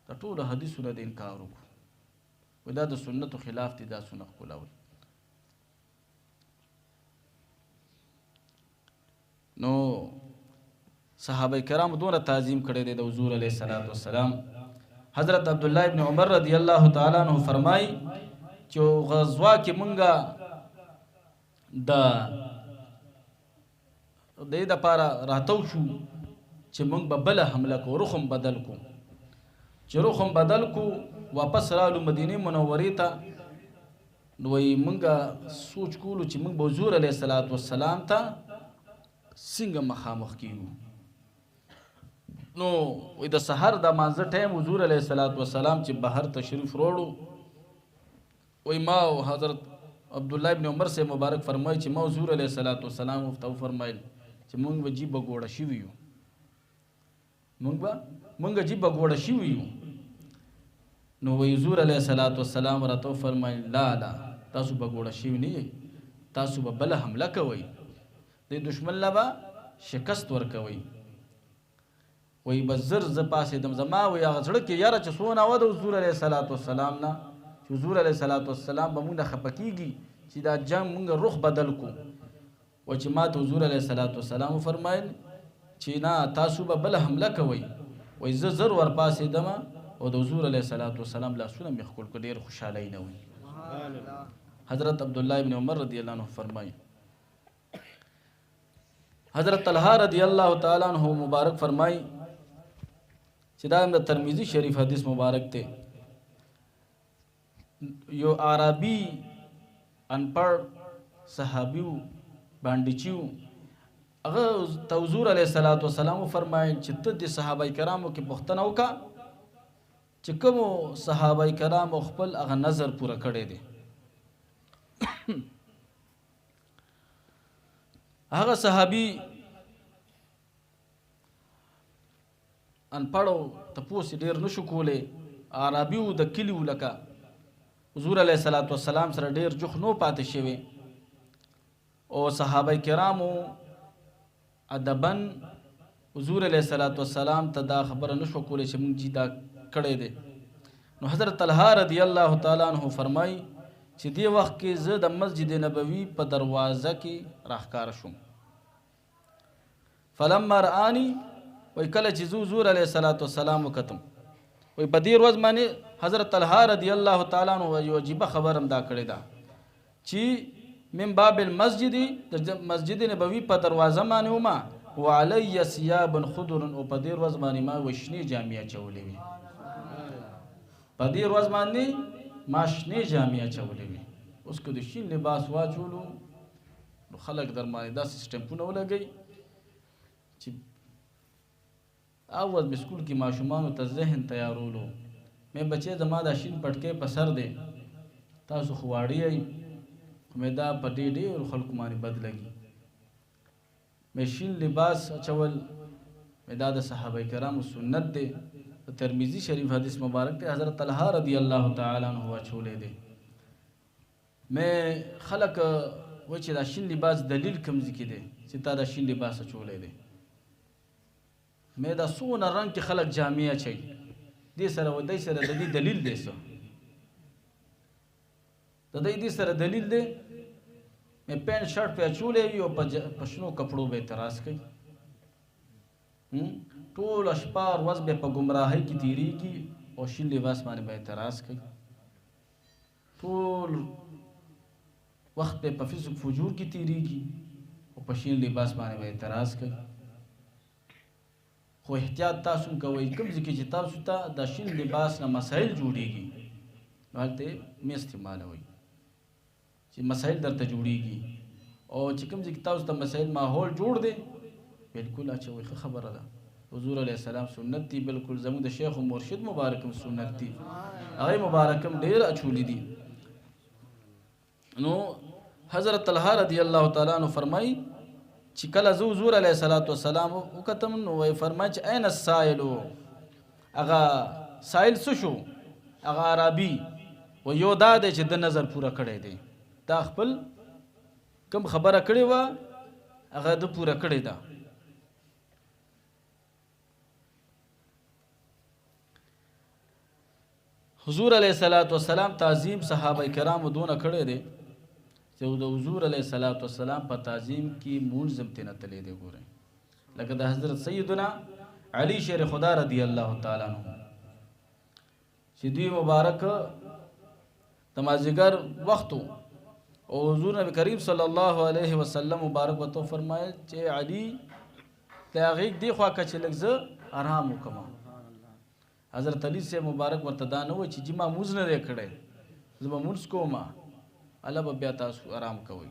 د ټولو حدیثونو د انکار وکړو، و دا د سنتو خلاف دي دا سنه ښکلول. نو صحابه کرام دونه تعظیم کړی دی د حضور علیه الصلاۃ والسلام. حضرت عبدالله ابن عمر رضی الله تعالی عنہ فرمایي چې غزوه کې مونږه د دې دپاره راتو شو چې مونږ به بله حمله کو، رخم بدل کو. چې رخم بدل کو واپس رالو مدینې منورې ته، نو وایي مونږه سوچ کولو چې مونږ به حضور علیه الصلاۃ والسلام ته څنګه مخامخ کیږو. نو وایي د سحر د مانځه ټایم حضور علیه الصلاۃ والسلام چې بهر تشریف روړو، وی ما حضرت عبدالله ابن عمر سے مبارک فرمایي چې ما حضور علیه الصلاۃ والسلام ورته وفرمایل چې مونږ به جیبه ګوړه شوي یو، مونږ جیبه ګوړه شوي یو. نو وی حضور علیه الصلاۃ والسلام راته وفرمایل لا لا، تاسو به ګوړه شوي نه یئ، تاسو به بله حمله کوئ، د دشمن له به شکست ورکوئ. وی بس زر زه پاڅېدم، زما وی هغه زړه کې یاره چې څونه وه د حضور علیه الصلاۃ والسلام نه، چې حضور علیه الصلاۃ والسلام به مونږ نه خفه کېږي چې دا جنګ مونږ رخ بدل کو. و چې ما ته حضور علیه الصلاۃ والسلام وفرمایل چې نه تاسو به بله حمله کوئ. وی زه زر ور پاڅېدم او د حضور علیه الصلاۃ والسلام لاسونه مې ښکل کړ، ډېر خوشحالۍ نه وي. حضرت عبدالله ابن عمر رضی الله عنه فرمایي. حضرت طلحه رضی الله تعالی عنہ مبارک فرمایي چې دا د ترمذی شریف حدیث مبارک ته یو عربي انپړ صحابیو باندې چې هغه ته حضور علیه الصلاۃ والسلام فرمایي چې ته د صحابه کرامو کې پوښتنه وکړه چې کومو صحابه کرامو خپل هغه نظر پوره کړی دی. هغه صحابي انپړو تپوس ډېر نشو کولی، عربیو د کلیو لکه حضور علیه الصلاۃ والسلام سره ډېر جوخ نو پاتې شوی او صحابه کرامو ادبن حضور علیه الصلاۃ والسلام ته دا خبره نشو کولی چې مونږ جی دا کړی دی. نو حضرت طلحه رضی الله تعالی عنہ فرمایي چې دی وخت کې زه د مسجد نبوي په دروازه کې راښکاره شوم. فلما رآني، وی کله چې زه حضور علیه الصلاۃ والسلام وکتم، وی په دې ورځ باندې حضرت طلحه رضی الله تعالی عنہ یو عجیبه خبر هم دا کړې ده چې من باب المسجد، د مسجد نبوي په دروازه باندې وما وعلی ثياب خضر، او په دې ورځ باندې ما وشنې جامې اچولې وي، په دې ورځ باندې ما شنې جامې اچولې وي. اوس که د شین لباس واچولو نو خلک در باندې داسې سټمپونه ولګوي چې اول مې سکول کې ماشومانو ته ذهن تیارولو، مې بچې زما دا شین پټکې په سر دی، تاسو خو واړه یئ، خو مې دا په ډېرو خلکو باندې بد لګي. مې شین لباس اچول مې دا د صحابه کرامو سنت دی. د ترمذی شریف حدیث مبارک ته حضرت طلحه رضی الله تعالی عنہ اچولې دی. مې خلک وایي چې دا شین لباس دلیل کوم ځای کې دی چې تا دا شین لباس اچولی دی. مې دا څونه رنګ کې خلک جامې اچوي، دې سره و دی سره د دې دلیل دی څه، د دې سره دلیل دی. مې پینټ شرټ پې اچولی وي او په شنو کپړو به اعتراض کوي، ټوله شپه ورځ به په ګمراهۍ کې تېرېږي او شین لباس باندې به اعتراض کوي، ټول وخت به په فسق فجور کې تېرېږي او په شین لباس باندې به اعتراض کوي. خو احتیاط تاسو هم کوئ، کوم ځای کې چې تاسو ته د شین لباس نه مسایل جوړېږي نو هلته یې مې استعمالوئ چې مسایل درته جوړېږي، او چې کوم ځای کې تاسو ته مسایل ماحول جوړ دی بالکل اچوئ. ښه خبره ده، حضور علیه السلام سنت دی، بالکل زموږ د شیخ و مرشد مبارکم سنت دی، هغې مبارکم ډېر اچولی دي. نو حضرت طلحه رضی الله تعالی عنہ فرمایي چې کله زه حضور علیه الصلاۃ والسلام وکتم نو وایي فرمایي چې این السائلو، هغه سائل څه شو، هغه عربي و یو دا دی چې د نظر پوره کړی دی، دا خپل کوم خبره کړې وه هغه د پوره کړې ده. حضور علیه الصلاۃ والسلام تعظیم صحابه کرامو دونه کړی دی چې د حضور علیه الصلاۃ والسلام په تعظیم کې مونځ هم ترې نه تللی دی. ګورئ لکه د حضرت سیدنا علی شیر خدا رضی الله تعالی عنہ چې دوی مبارک د مازدیګر وخت او حضور نبی کریم صلی الله علیه وسلم مبارک ورته فرمایل چې علي د هغې دې خوا که چې لږ زه آرام وکړم. حضرت علی سے مبارک ورته دا نه وایي چې جی ما مونځ نه دی کړی، زه به مونځ کوم، الله به بیا تاسو آرام کوئ.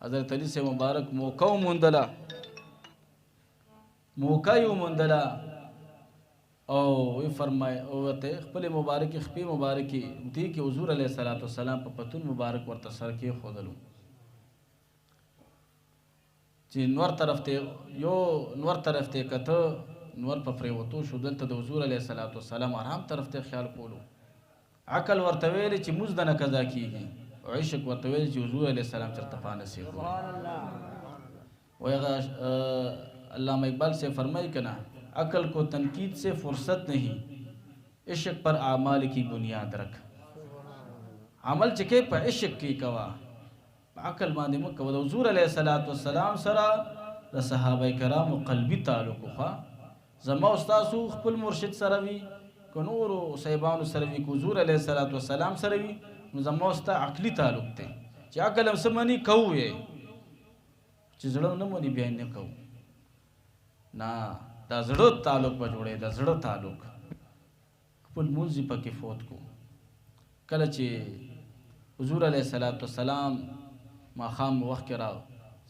حضرت علی سے مبارک موقع یې وموندله او وی فرمای او ته خپل مبارک خپې مبارکي دې کې حضور علیه الصلاۃ والسلام په پتون مبارک ورته سر کې خودلو چې نور طرف ته کته نور په پریوتو شو دلته د حضور علیه الصلاۃ والسلام آرام طرف ته خیال کولو عقل ورته ویل چې موږ د نه قضا کیږي او عشق ورته ویل چې حضور علیه السلام چرته پانه سي سبحان الله وایغه علامہ اقبال سے فرمائی کنا عقل کو تنقید سے فرصت نہیں عشق پر اعمال کی بنیاد رکھ عمل چکے په عشق کی کوا عقل باندې مکه د حضور علیه الصلاۃ والسلام سره د صحابه کرامو قلبي تعلق خو زما استاد خپل مرشد سره وی کو نور صاحبانو سره وی کو حضور علیه الصلاۃ والسلام سره وی نو زما استاد عقلی تعلق ته چې عقل هم سمني کوی چې زړه نه مونږ بیا نه کوو نه دا زړه تعلق به جوړې دا زړه تعلق خپل مونځ پکې فوت کو کله چې حضور علیه الصلاۃ والسلام ماښام وخت کې را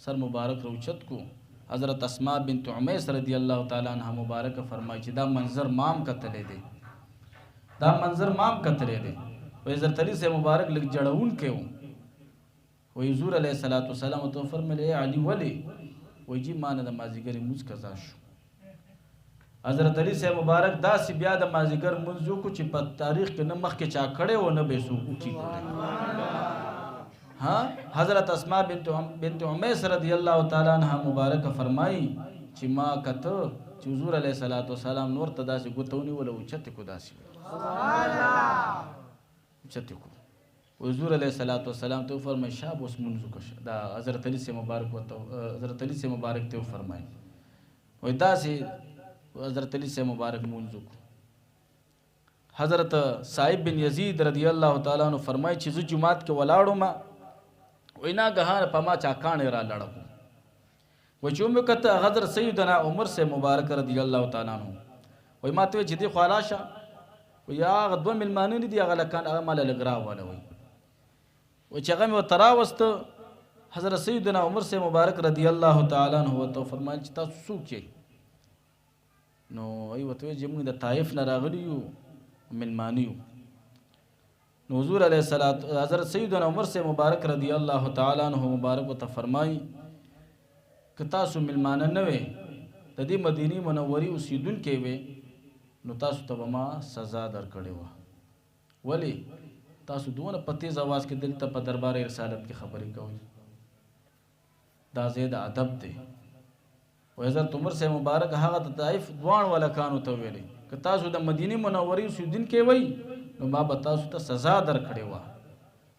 سر مبارک روچت کو حضرت اسماء بنت عمیس رضی الله تعالی عنها مبارک فرمایي چې دا منظر مام کتلې دی وای حضرت علی سے مبارک لګ جړون کې و حضور علیه الصلاۃ والسلام تو فرمایي علی ولی وای جی مان د مازیګری موږ قضا شو حضرت علی سے مبارک داسې بیا د مازیګر منځو کو چې په تاریخ کې نه مخ کې چا کړي و نه به سو کی ها حضرت اسماء بنت عمیس رضی الله تعالی عنها مبارک فرمایي چې ما کته چې حضور علیه الصلاۃ والسلام نور تداسي ګوتونی ولا اوچت کو داسي سبحان الله اوچت کو حضور علیه الصلاۃ والسلام ته فرمایي شاب اوس منځو کو دا حضرت علی سے مبارک ته فرمایي وای داسي حضرت علی سے مبارک منځو کو حضرت صاحب بن یزید رضی الله تعالی عنہ فرمایي چې زه جمعات کې ولاړو ما وینا گہان پما چاکان را لڑکو و چوم کته حضرت سیدنا عمر سے مبارک رضی اللہ تعالی عنہ وای ماته چې دی خلاصه و یا غدو ملمانه دي هغه لکان هغه مال لګرا ولا وای و چې هغه مو تراوست حضرت سیدنا عمر سے مبارک رضی اللہ تعالی عنہ تو فرمایي چې تاسو څوک یې نو ای وته چې موږ د طائف نه راغلی یو ملمانیو حضور علیہ الصلوۃ حضرت سیدنا عمر سے مبارک رضی اللہ تعالی عنہ مبارک و فرمائی کہ تاسو ملمانه نه وې د دې مدینه منورې اوسیدونکو وې نو تاسو ته ما سزا درکړې و ولی تاسو دونه په تیز आवाज کې دلته په دربار رسالت کې خبرې کوي دا زید ادب دی و حضرت عمر سے مبارک هغه د طائف دوان ولا کانو ته ویلي کہ تاسو د مدینه منورې اوسیدونکو وې نو ما به تاسو ته سزا درکړې وه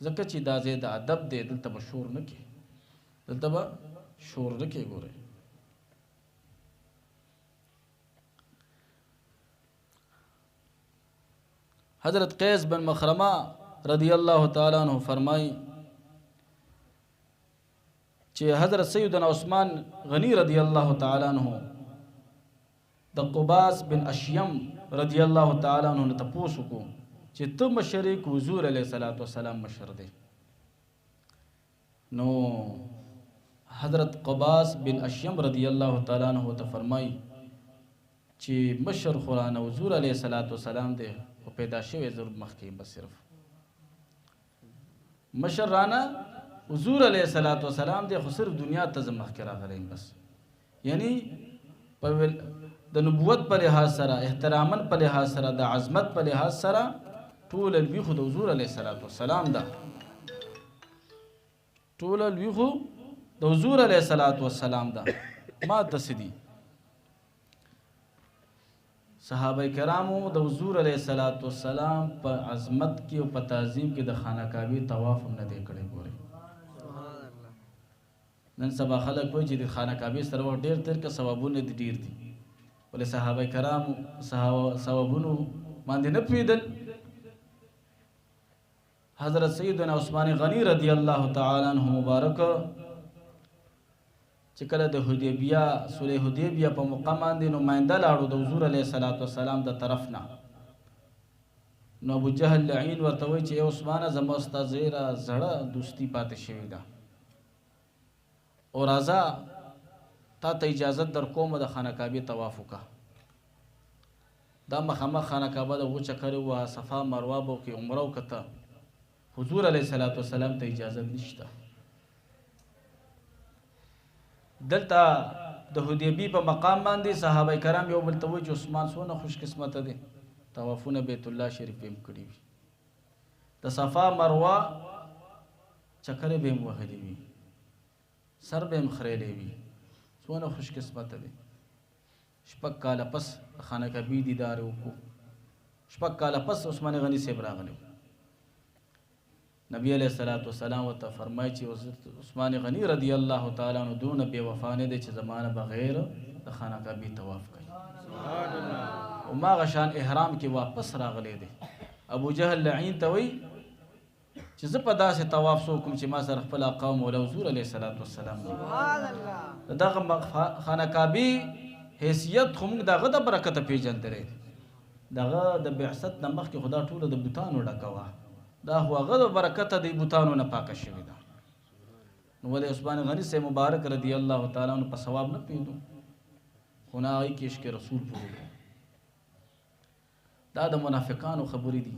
ځکه چې دا ځای د ادب دی دلته به شور نه کې ګورئ حضرت قیس بن مخرمہ رضی اللہ تعالی عنہ فرمائی چې حضرت سیدنا عثمان غنی رضی اللہ تعالی عنہ د قباس بن اشیم رضی اللہ تعالی عنہ نه تپوسو کو چې ته مشرک حضور علیه الصلاۃ والسلام مشر دی نو حضرت قباس بن اشیم رضی اللہ تعالی عنہ ته فرمای چې مشر قرآن حضور علیه الصلاۃ والسلام دی او پیدا شوی ضرور مخکې بس صرف مشر رانا حضور علیه الصلاۃ والسلام دی خو صرف دنیا ته مخکې راغلی بس یعنی د نبوت په لحاظ سره احترامن په لحاظ سره د عظمت په لحاظ سره ټول الویخو د حضور علیه الصلاۃ والسلام ده ټول الویخو د حضور علیه الصلاۃ والسلام ده ما دسدي صحابه کرامو د حضور علیه الصلاۃ والسلام په عظمت کې او په تعظیم کې د خانه کعبه طواف هم نه دی کړی ګوري نن سبا خلک وایي چې د خانه کعبه سره ډېر کې ثوابونه دي ډېر دي ولې صحابه کرامو ثوابونو باندې نه پوهېدل حضرت سیدنا عثمان غنی رضی اللہ تعالی عنہ مبارک چې کله د حدیبیه صلح حدیبیه په موقع باندې نماینده لاړو د حضور علیه الصلاۃ والسلام د طرف نه نو ابو جهل لعین ورته وایي چې عثمان زما ستا زیره زړه دوستی پاتې شوې ده او راځه تا ته اجازت در کوم د خانه کعبه طواف وکړه دا مخامخ خانه کعبه د و چکر و صفا مروه به کې عمره وکړه. حضور علیه الصلاۃ والسلام ته اجازه نشته. دلته د حدیبی په مقام باندې صحابه کرام یو بل ته وایي چې عثمان څونه خوش قسمته دی، طوافونه بیت الله شریف هم کړي وي، د صفا مروه چکرې به هم وهلې وي، سر به هم خریلی وي، څونه خوش قسمته دی. 6 کاله پس خانه کعبې دیدار وکړو. 6 کاله پس عثمان غنی صاحب راغلی. نبی علیہ الصلوۃ والسلام ورته فرمایي چې عثمان غنی رضی الله تعالی عنہ دونه بې وفا نه دی چې زمانه بغیر د خانه کعبې طواف کوي. سبحان الله. او ما غشان احرام کې واپس راغلی دی. ابو جهل لعین ته وایي چې زه په داسې طواف سو کوم چې ما سره خپل آقا او مولا حضور علیه الصلوۃ والسلام دی. سبحان الله. دغه خانه کعبې حیثیت خو موږ دغه د برکته پیژندلې. دغه د بعثت نه مخکې خدا ټوله د بوتانو ډکه وه، دا خو هغه د برکته د بوتانو نه پاکه شوې ده. نو ولې عثمان غني صاحب مبارک رضی الله تعالی عنہ په ثواب نه پیدو، خو نه هغې کې عشق رسول پورې. دا د منافقانو خبرې دي.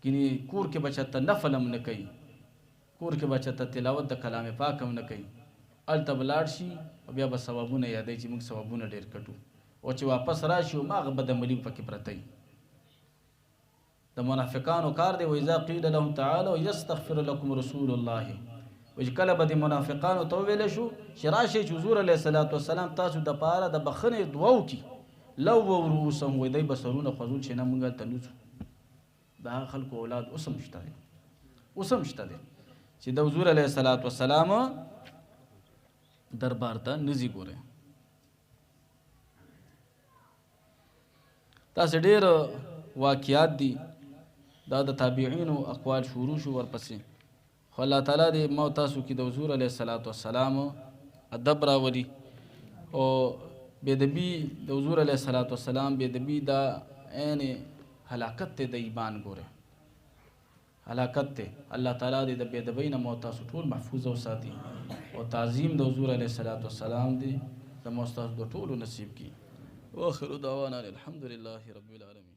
ګینې کور کې بچته نفل هم نه کوي، کور کې بچته تلاوت د کلام پاک هم نه کوي، هلته به لاړ شي او بیا به ثوابونه یادوي چې موږ ثوابونه ډېر کټو، او چې واپس راشي هماغه بدعملي پکې پرته وي. د منافقانو کار دی. وإذا قیل لهم تعالوا یستغفر لكم رسول الله، وچې کله به د منافقانو ته وویلی شو چې راشئ چې حضور علیه الصلاۃ والسلام تاسو دپاره د بخښنې دعا وکړي، لووا رؤوسهم، وایي دی به سرونه خوځول چې نه موږ هلته نه ځو. د هغه خلکو اولاد اوس هم شته دی، اوس هم شته دی چې د حضور علیه الصلاۃ والسلام دربار ته نه ځي. ګورئ تاسې ډېر واقعات دي، دا د تابعینو اقوال شروع شو ورپسې، خو الله تعالی دې ما تاسو کې د حضور علیه الصلاۃ والسلام ادب راولي او بېدبي د حضور علیه الصلاۃ والسلام بېدبي دا عین هلاکت دی د ایمان. ګوره هلاکت دی. الله تعالی دې د بېدبۍ نه ما تاسو ټول محفوظ وساتي او تعظیم د حضور علیه الصلاۃ والسلام دې د ما تاسو د ټولو نصیب کړي. واخر دعوانا الحمد لله رب العالمین.